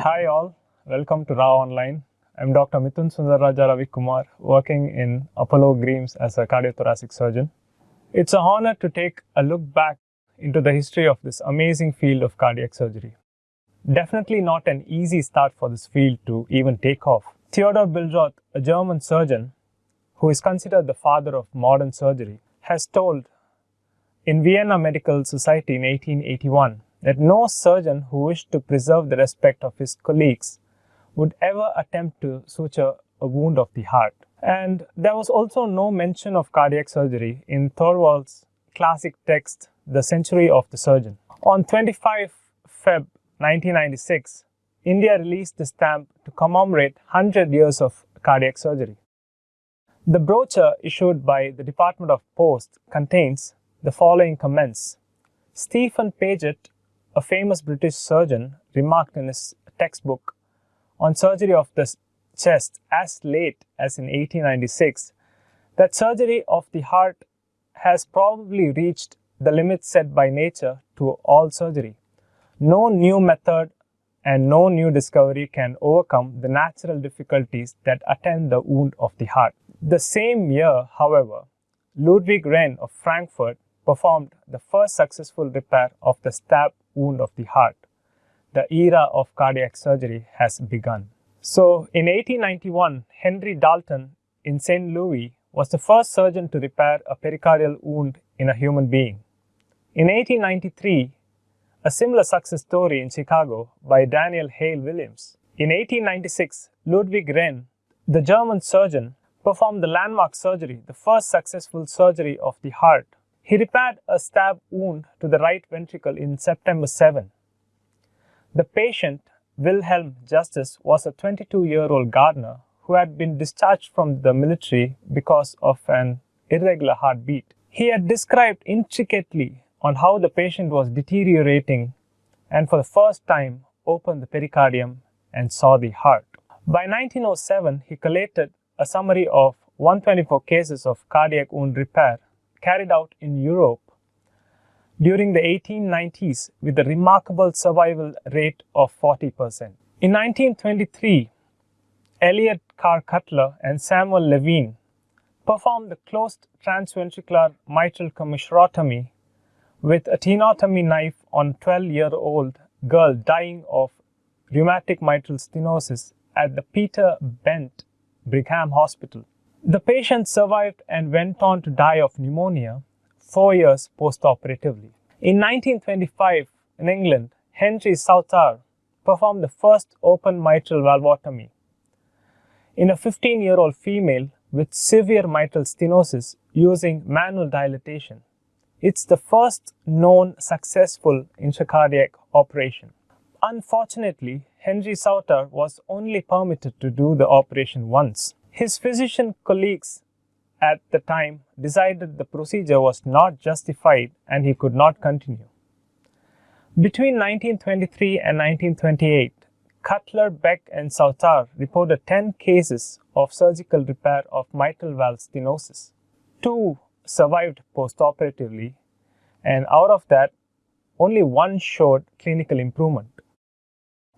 Hi all, welcome to Raaonline. I'm Dr. Mithun Sundarraja Ravikumar, working in Apollo Greaves as a cardiothoracic surgeon. It's an honor to take a look back into the history of this amazing field of cardiac surgery. Definitely not an easy start for this field to even take off. Theodor Billroth, a German surgeon who is considered the father of modern surgery, has told in Vienna Medical Society in 1881 that no surgeon who wished to preserve the respect of his colleagues would ever attempt to suture a wound of the heart. And there was also no mention of cardiac surgery in Thorvald's classic text, The Century of the Surgeon. On 25 Feb 1996, India released the stamp to commemorate 100 years of cardiac surgery. The brochure issued by the Department of Post contains the following comments. Stephen Paget, a famous British surgeon, remarked in his textbook on surgery of the chest as late as in 1896 that surgery of the heart has probably reached the limit set by nature to all surgery. No new method and no new discovery can overcome the natural difficulties that attend the wound of the heart. The same year, however, Ludwig Renn of Frankfurt performed the first successful repair of the stab wound of the heart. The era of cardiac surgery has begun. So, in 1891, Henry Dalton in St. Louis was the first surgeon to repair a pericardial wound in a human being. In 1893, a similar success story in Chicago by Daniel Hale Williams. In 1896, Ludwig Renn, the German surgeon, performed the landmark surgery, the first successful surgery of the heart. He repaired a stab wound to the right ventricle in September 7. The patient, Wilhelm Justus, was a 22-year-old gardener who had been discharged from the military because of an irregular heartbeat. He had described intricately on how the patient was deteriorating and for the first time opened the pericardium and saw the heart. By 1907, he collated a summary of 124 cases of cardiac wound repair carried out in Europe during the 1890s with a remarkable survival rate of 40%. In 1923, Elliot Carr Cutler and Samuel Levine performed the closed transventricular mitral commissurotomy with a tenotomy knife on a 12-year-old girl dying of rheumatic mitral stenosis at the Peter Bent Brigham Hospital. The patient survived and went on to die of pneumonia 4 years post-operatively. In 1925, in England, Henry Southard performed the first open mitral valvotomy in a 15-year-old female with severe mitral stenosis using manual dilatation. It's the first known successful intracardiac operation. Unfortunately, Henry Southard was only permitted to do the operation once. His physician colleagues at the time decided the procedure was not justified and he could not continue. Between 1923 and 1928, Cutler, Beck and Southard reported 10 cases of surgical repair of mitral valve stenosis. 2 survived postoperatively, and out of that, only 1 showed clinical improvement.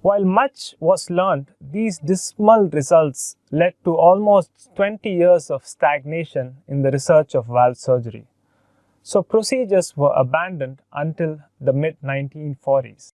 While much was learned, these dismal results led to almost 20 years of stagnation in the research of valve surgery. So procedures were abandoned until the mid-1940s.